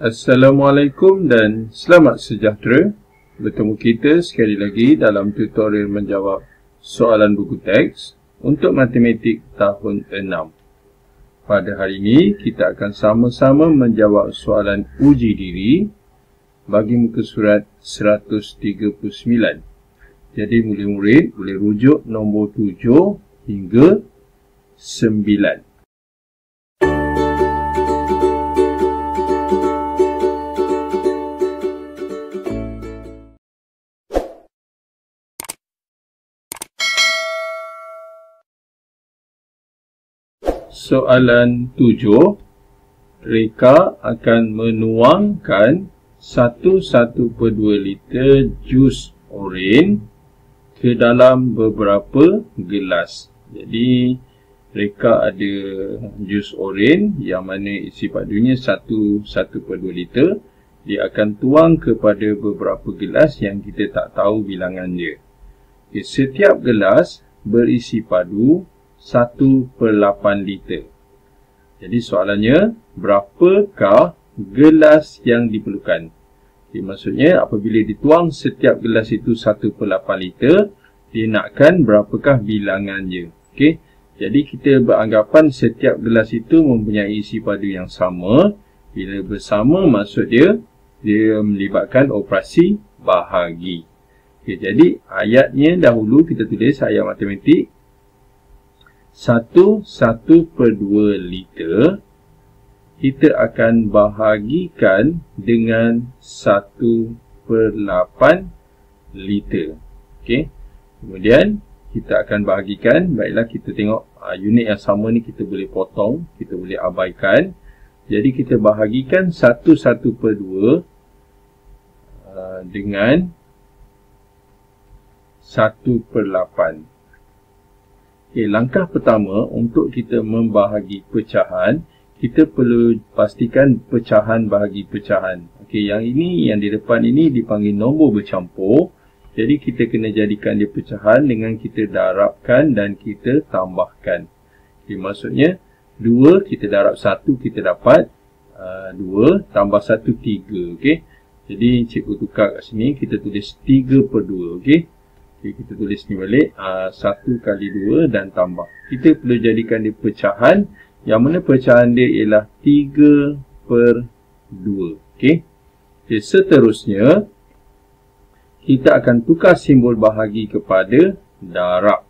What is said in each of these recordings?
Assalamualaikum dan selamat sejahtera. Bertemu kita sekali lagi dalam tutorial menjawab soalan buku teks untuk matematik tahun 6. Pada hari ini kita akan sama-sama menjawab soalan uji diri bagi muka surat 139. Jadi murid-murid boleh rujuk nombor 7 hingga 9. Soalan 7, Reka akan menuangkan 1/1/2 liter jus oren ke dalam beberapa gelas. Jadi Reka ada jus oren yang mana isi padunya 1/1/2 liter. Dia akan tuang kepada beberapa gelas yang kita tak tahu bilangan dia. Okay, setiap gelas berisi padu 1/8 liter. Jadi soalannya, berapakah gelas yang diperlukan? Okay, maksudnya apabila dituang setiap gelas itu 1/8 liter, dia nakkan berapakah bilangannya. Okay? Jadi kita beranggapan setiap gelas itu mempunyai isi padu yang sama. Bila bersama maksud dia melibatkan operasi bahagi. Okay, jadi ayatnya dahulu kita tulis ayat matematik. 1/1/2 liter kita akan bahagikan dengan 1/8 liter. Okey. Kemudian kita akan bahagikan, baiklah kita tengok unit yang sama ni kita boleh potong, kita boleh abaikan. Jadi kita bahagikan 1/1/2 dengan 1/8. Okay, langkah pertama untuk kita membahagi pecahan, kita perlu pastikan pecahan bahagi pecahan. Okay, yang ini, yang di depan ini dipanggil nombor bercampur. Jadi kita kena jadikan dia pecahan dengan kita darabkan dan kita tambahkan. Okay, maksudnya 2 kita darab 1 kita dapat 2 tambah 1 3. Okay. Jadi cikgu tukar kat sini kita tulis 3/2. Okay. Okay, kita tulis ni balik 1 kali 2 dan tambah. Kita perlu jadikan dia pecahan, yang mana pecahan dia ialah 3/2. Okay. Okay, seterusnya kita akan tukar simbol bahagi kepada darab.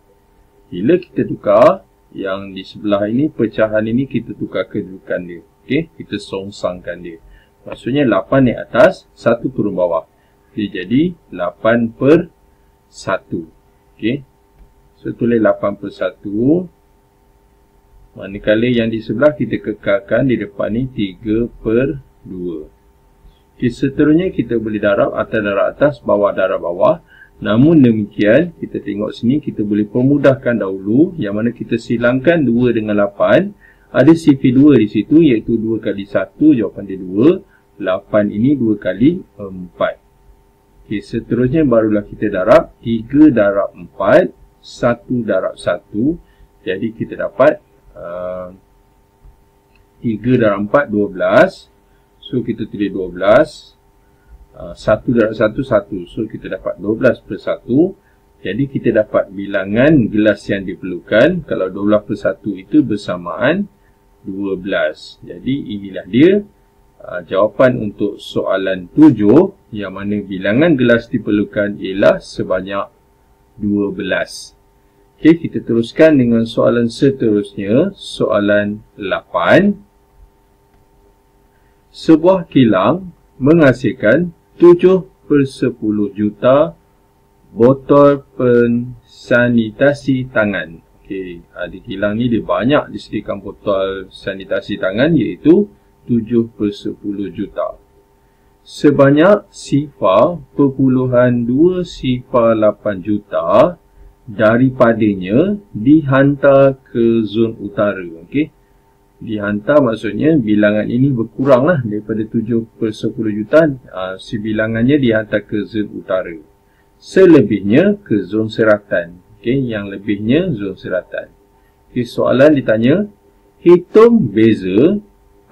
Bila kita tukar, yang di sebelah ini pecahan ini kita tukar kedudukan dia. Okay, kita songsangkan dia. Maksudnya 8 naik atas, 1 turun bawah. Dia jadi 8/1. Okey. So tulis 8/1. Manakala yang di sebelah kita kekalkan di depan ni 3/2. Okey, seterusnya kita boleh darab atas darab atas, bawah darab bawah. Namun demikian, kita tengok sini kita boleh permudahkan dahulu, yang mana kita silangkan 2 dengan 8. Ada sifar 2 di situ, iaitu 2 kali 1, jawapan dia 2. 8 ini 2 kali 4. Okay, seterusnya barulah kita darab 3 darab 4, 1 darab 1. Jadi kita dapat 3 darab 4, 12. So kita tulis 12. 1 darab 1, 1. So kita dapat 12/1. Jadi kita dapat bilangan gelas yang diperlukan. Kalau 12/1 itu bersamaan 12. Jadi inilah dia jawapan untuk soalan 7, yang mana bilangan gelas diperlukan ialah sebanyak 12. Okey, kita teruskan dengan soalan seterusnya, soalan 8. Sebuah kilang menghasilkan 7/10 juta botol pensanitasi tangan. Okey, di kilang ni dia banyak disediakan botol sanitasi tangan, iaitu 7/10 juta. Sebanyak 0.208 juta daripadanya dihantar ke zon utara. Okey. Dihantar maksudnya bilangan ini berkuranglah daripada 7/10 juta. Bilangannya dihantar ke zon utara. Selebihnya ke zon selatan. Okey, yang lebihnya zon selatan. Okey, soalan ditanya, hitung beza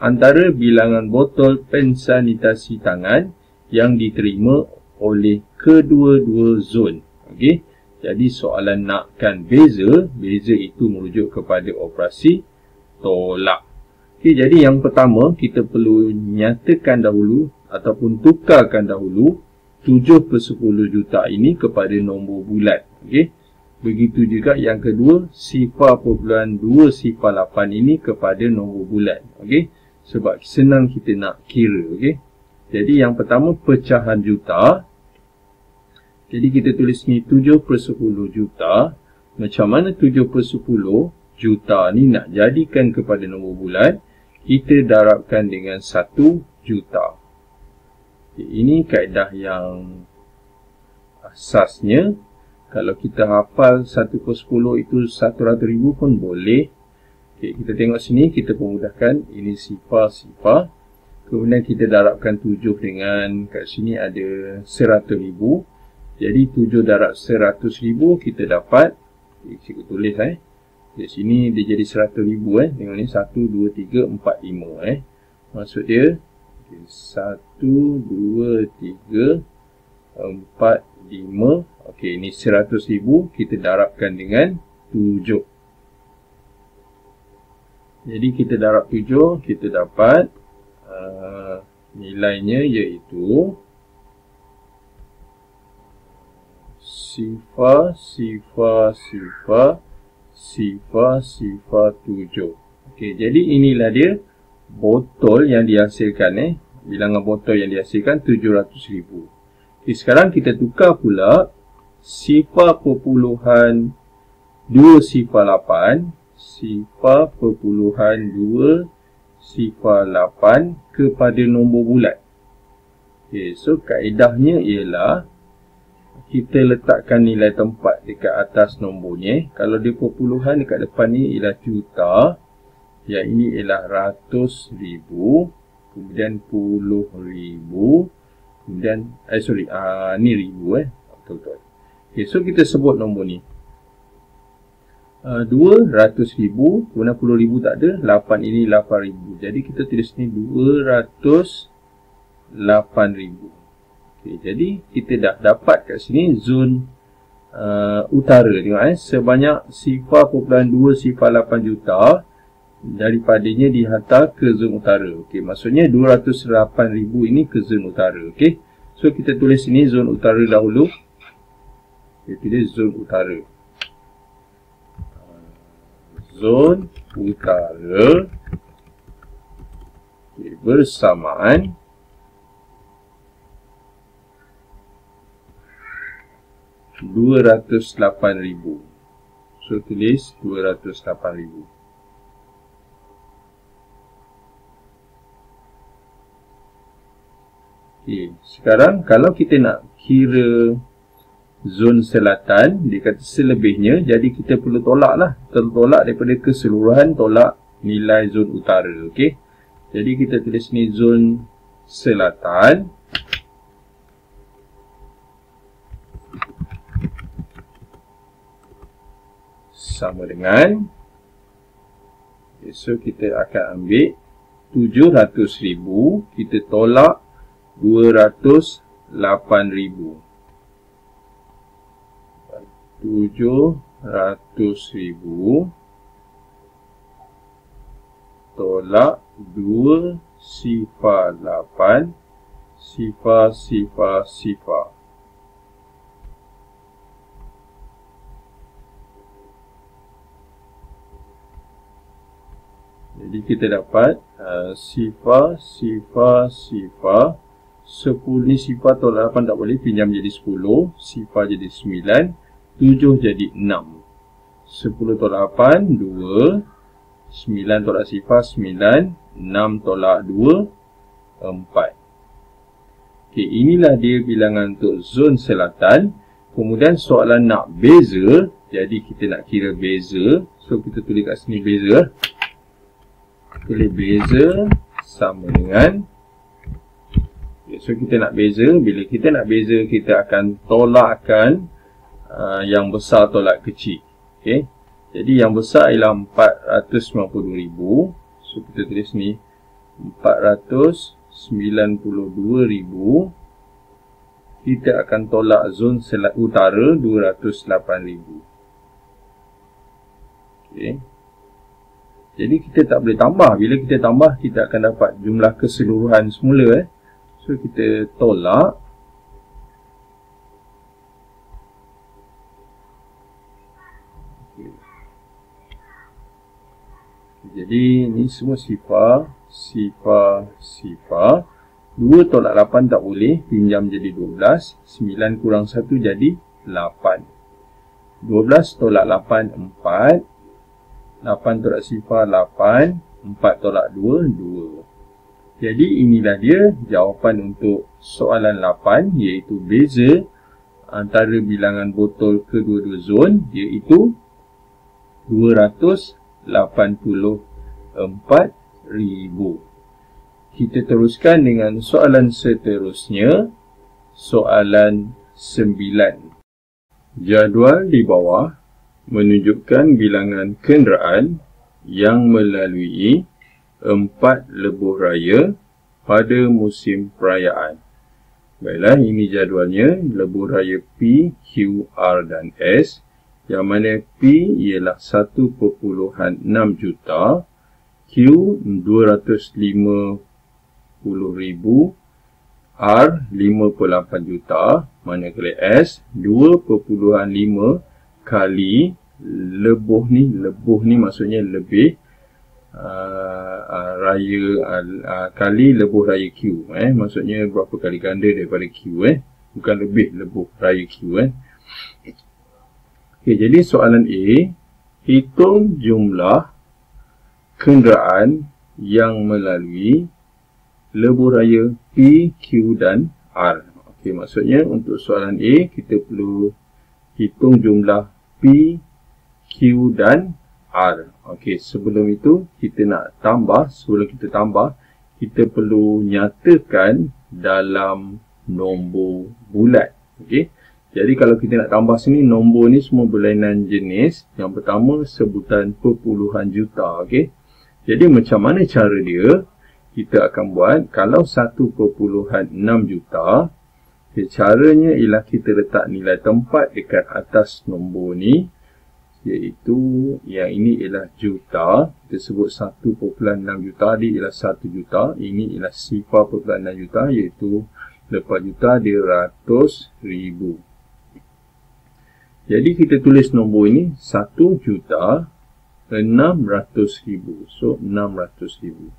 antara bilangan botol pensanitasi tangan yang diterima oleh kedua-dua zon. Okey. Jadi soalan nakkan beza, beza itu merujuk kepada operasi tolak. Okey, jadi yang pertama kita perlu nyatakan dahulu ataupun tukarkan dahulu 7/10 juta ini kepada nombor bulat. Okey. Begitu juga yang kedua 0.208 ini kepada nombor bulat. Okey. Sebab senang kita nak kira. Okey. Jadi yang pertama pecahan juta. Jadi kita tulis ni 7/10 juta. Macam mana 7/10 juta ni nak jadikan kepada nombor bulat? Kita darabkan dengan 1 juta. Okay, ini kaedah yang asasnya. Kalau kita hafal 1/10 itu 100,000 pun boleh. Okay, kita tengok sini, kita pemudahkan. Ini sifar. Kemudian kita darabkan 7 dengan, kat sini ada 100,000. Jadi 7 darab 100,000 kita dapat, cikgu tulis di sini dia jadi 100,000 Tengok ni 1, 2, 3, 4, 5 Maksud dia 1, 2, 3, 4, 5. Okey, ni 100,000 kita darabkan dengan 7. Jadi kita darab 7, kita dapat nilainya iaitu sifar 7. Okey, jadi inilah dia botol yang dihasilkan bilangan botol yang dihasilkan 700,000. Okey, sekarang kita tukar pula 0.208 kepada nombor bulat. Okey, so kaedahnya ialah kita letakkan nilai tempat dekat atas nombornya. Kalau dia perpuluhan, dekat depan ni ialah juta. Yang ini ialah ratus ribu. Kemudian puluh ribu. Kemudian, ni ribu betul-betul. Okay, so kita sebut nombor ni. 200,000. Kemudian 10,000 tak ada. 8 ini 8,000. Jadi kita tulis ni 208,000. Okay, jadi kita dah dapat kat sini zon utara. Tengok sebanyak 0.208 juta daripadanya dihantar ke zon utara. Okey, maksudnya 208,000 ini ke zon utara. Okey. So kita tulis sini zon utara dahulu. Kita tulis zon utara. Zon utara. Okay, bersamaan 208,000. So tulis 208,000. Okay, sekarang kalau kita nak kira zon selatan, dia kata selebihnya, jadi kita perlu tolak lah. Tolak daripada keseluruhan, tolak nilai zon utara. Okay, jadi kita tulis ni zon selatan. Sama dengan, so kita akan ambil 700,000, kita tolak 208,000. 700,000 tolak 208 000. Jadi kita dapat 0 10 ni sifar tolak 8 tak boleh, pinjam jadi 10, sifar jadi 9, 7 jadi 6. 10 tolak 8 2, 9 tolak sifar 9, 6 tolak 2 4. Okey, inilah dia bilangan untuk zon selatan. Kemudian soalan nak beza, jadi kita nak kira beza. So kita tulis kat sini beza. Tulis beza sama dengan, so kita nak beza. Bila kita nak beza, kita akan tolakkan yang besar tolak kecil. Okay. Jadi yang besar ialah 492,000. So kita tulis ni 492,000. Kita akan tolak zon utara 208,000. Okey. Jadi kita tak boleh tambah. Bila kita tambah, kita akan dapat jumlah keseluruhan semula. So kita tolak. Jadi ni semua sifar, sifar, sifar. 2 tolak 8 tak boleh, pinjam jadi 12. 9 kurang 1 jadi 8. 12 tolak 8, 4. 8 tolak sifar, 8. 4 tolak 2, 2. Jadi inilah dia jawapan untuk soalan 8, iaitu beza antara bilangan botol kedua-dua zon, iaitu 284,000. Kita teruskan dengan soalan seterusnya, soalan 9. Jadual di bawah menunjukkan bilangan kenderaan yang melalui 4 lebuh raya pada musim perayaan. Baiklah, ini jadualnya, lebuh raya P, Q, R dan S, yang mana P ialah 1.6 juta, Q 250,000, R 58 juta, manakala S 2.5 kali lebuh ni maksudnya lebih kali lebuh raya Q, maksudnya berapa kali ganda daripada Q, bukan lebih lebuh raya Q. Okey, jadi soalan A, hitung jumlah kenderaan yang melalui lebuh raya P, Q dan R. Okey, maksudnya untuk soalan A, kita perlu hitung jumlah P, Q dan R. Okey, sebelum itu kita nak tambah, sebelum kita tambah, kita perlu nyatakan dalam nombor bulat. Okey, jadi kalau kita nak tambah sini, nombor ni semua berlainan jenis. Yang pertama sebutan perpuluhan juta. Okey, jadi macam mana cara dia? Kita akan buat, kalau 1.6 juta, caranya ialah kita letak nilai tempat dekat atas nombor ni, iaitu yang ini ialah juta. Kita sebut 1.6 juta, dia ialah 1 juta. Ini ialah 0.6 juta, iaitu lepas juta dia 100,000. Jadi kita tulis nombor ini 1.600.000. So 600,000.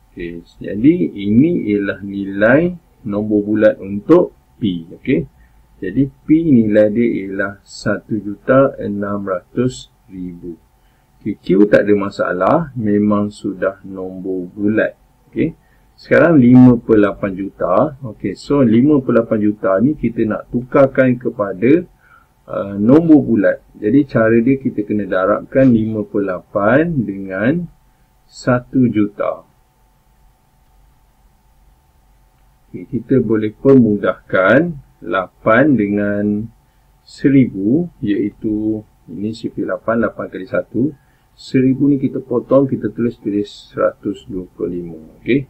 Okey, jadi ini ialah nilai nombor bulat untuk P. Okey, jadi P nilai dia ialah 1.600.000. Okay, Q tak ada masalah, memang sudah nombor bulat. Okey, sekarang 5/8 juta. Okey, so 5/8 juta ni kita nak tukarkan kepada nombor bulat. Jadi cara dia, kita kena darabkan 5/8 dengan 1 juta. Okay, kita boleh permudahkan 8 dengan 1000, iaitu ini sifar 8, 8 kali 1. 1000 ni kita potong, kita tulis 125. Okey,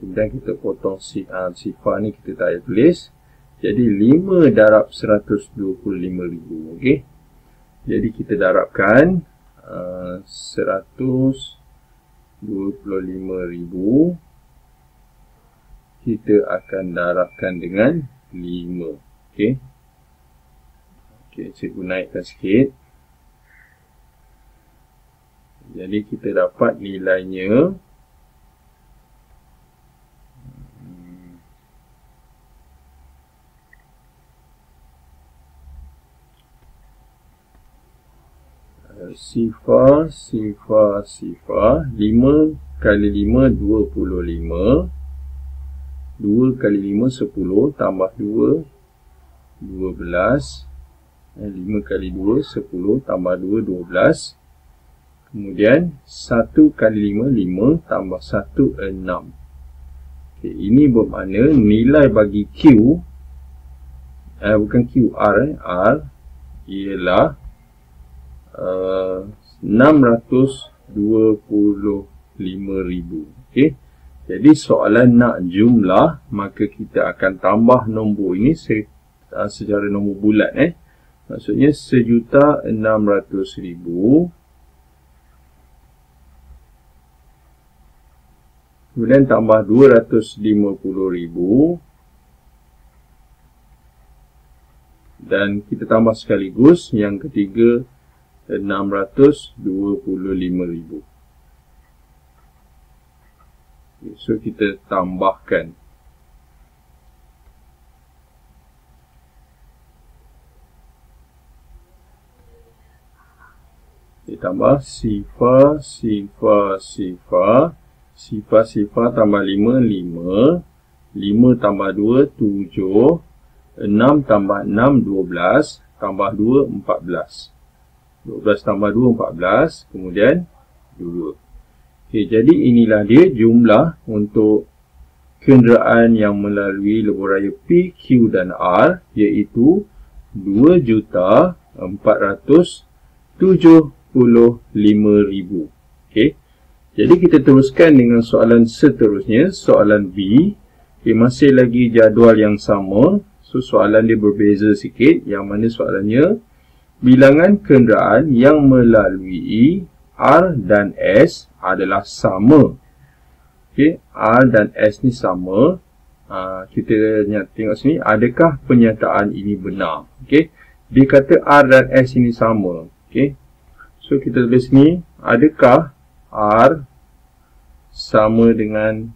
kemudian kita potong sifar ni, kita tak payah tulis. Jadi 5 darab 125,000. Okey, jadi kita darabkan 125,000. Kita akan darabkan dengan 5. Okey. Okey, cikgu naikkan sikit. Jadi kita dapat nilainya sifar 5 kali 5 25. 2 kali 5 10, tambah 2 12. 5 kali 2 10, tambah 2 12. Kemudian 1 kali 5 5, tambah 1 6. Okay, ini bermakna nilai bagi Q, bukan Q, R, R ialah 625,000. Okey. Jadi soalan nak jumlah, maka kita akan tambah nombor ini secara nombor bulat. Maksudnya 1,600,000. Kemudian tambah 250,000. Dan kita tambah sekaligus yang ketiga 625,000. So kita tambahkan. Kita tambah sifar, sifar, sifar. Sifar, sifar tambah 5, 5. 5 tambah 2, 7. 6 tambah 6, 12. Tambah 2, 14. 12 tambah 2, 14. Kemudian 2. Okey, jadi inilah dia jumlah untuk kenderaan yang melalui lebuh raya P, Q dan R, iaitu 2,475,000. Okey. Jadi kita teruskan dengan soalan seterusnya, soalan B. Okay, masih lagi jadual yang sama. So soalan dia berbeza sikit, yang mana soalannya bilangan kenderaan yang melalui R dan S adalah sama. Okay, R dan S ni sama. Kita tengok sini, adakah pernyataan ini benar? Okay, dia kata R dan S ini sama. Okay, so kita tulis ni, adakah R sama dengan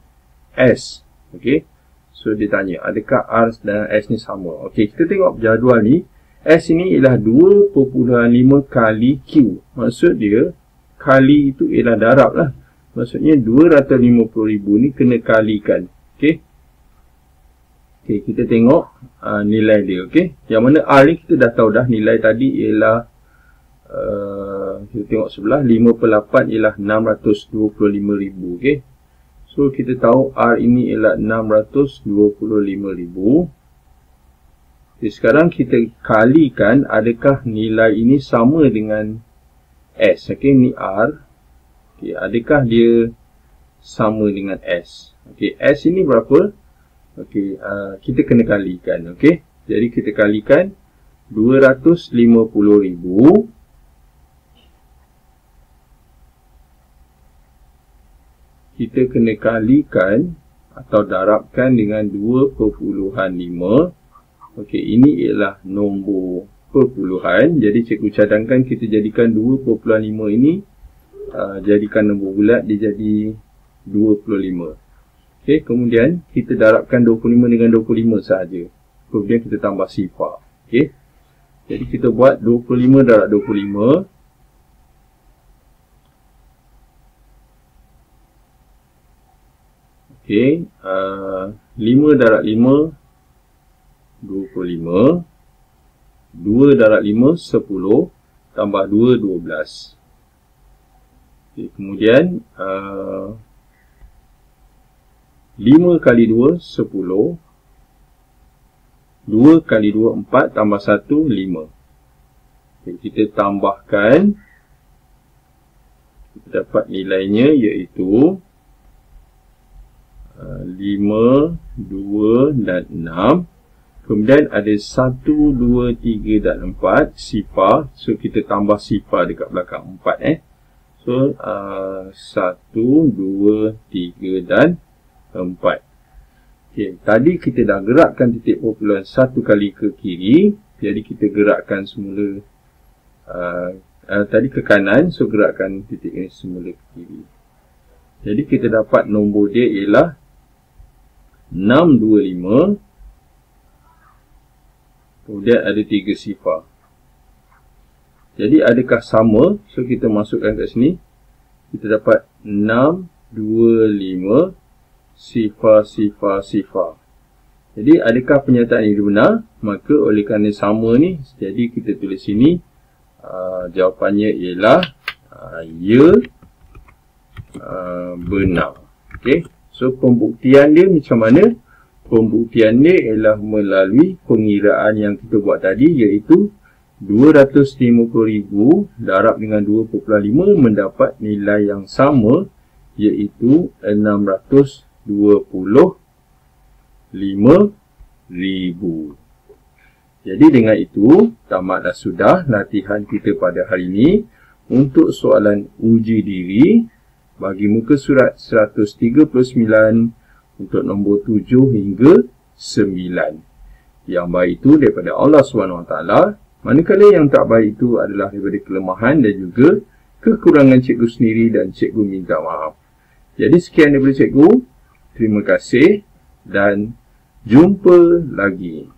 S? Okay, so dia tanya, adakah R dan S ni sama? Okay, kita tengok jadual ni. S ini ialah 2.5 kali Q. Maksud dia, kali itu ialah darab lah. Maksudnya 250,000 ni kena kalikan. Okey. Okey, kita tengok nilai dia. Okey. Yang mana R ni kita dah tahu dah nilai tadi ialah kita tengok sebelah 5/8 ialah 625,000. Okey. So kita tahu R ini ialah 625,000. Okay, sekarang kita kalikan adakah nilai ini sama dengan S. Okey, ni R. Okey, adakah dia sama dengan S? Okey, S ini berapa? Okey, kita kena kalikan. Okey, jadi kita kalikan 250,000 kita kena kalikan atau darabkan dengan 2.5. Okey, ini ialah nombor perpuluhan. Jadi cikgu cadangkan kita jadikan 2.5 ini jadikan nombor bulat, dia jadi 25. Okey, kemudian kita darabkan 25 dengan 25 sahaja. Kemudian kita tambah sifar. Okey, jadi kita buat 25 darab 25. Okey, 5 darab 5 25. 2 darab 5, 10. Tambah 2, 12. Okay, kemudian 5 kali 2, 10. 2 kali 2, 4. Tambah 1, 5. Okay, kita tambahkan. Kita dapat nilainya iaitu 5, 2 dan 6. Kemudian ada 1, 2, 3 dan 4 sifar. So kita tambah sifar dekat belakang 4. So 1, 2, 3 dan 4. Okay, tadi kita dah gerakkan titik perpuluhan 1 kali ke kiri. Jadi kita gerakkan semula tadi ke kanan. So gerakkan titik ini semula ke kiri. Jadi kita dapat nombor dia ialah 625. Kemudian ada 3 sifar. Jadi adakah sama? So kita masukkan kat sini. Kita dapat 625 sifar, sifar, sifar. Jadi adakah pernyataan ini benar? Maka oleh kerana sama ni, jadi kita tulis sini jawapannya ialah ya, benar. Okey. So pembuktian dia macam mana? Pembuktian dia ialah melalui pengiraan yang kita buat tadi, iaitu 250,000 darab dengan 2.5 mendapat nilai yang sama, iaitu 625,000. Jadi dengan itu, tamatlah sudah latihan kita pada hari ini untuk soalan uji diri bagi muka surat 139 untuk nombor 7 hingga 9. Yang baik itu daripada Allah SWT, manakala yang tak baik itu adalah daripada kelemahan dan juga kekurangan cikgu sendiri dan cikgu minta maaf. Jadi sekian daripada cikgu. Terima kasih dan jumpa lagi.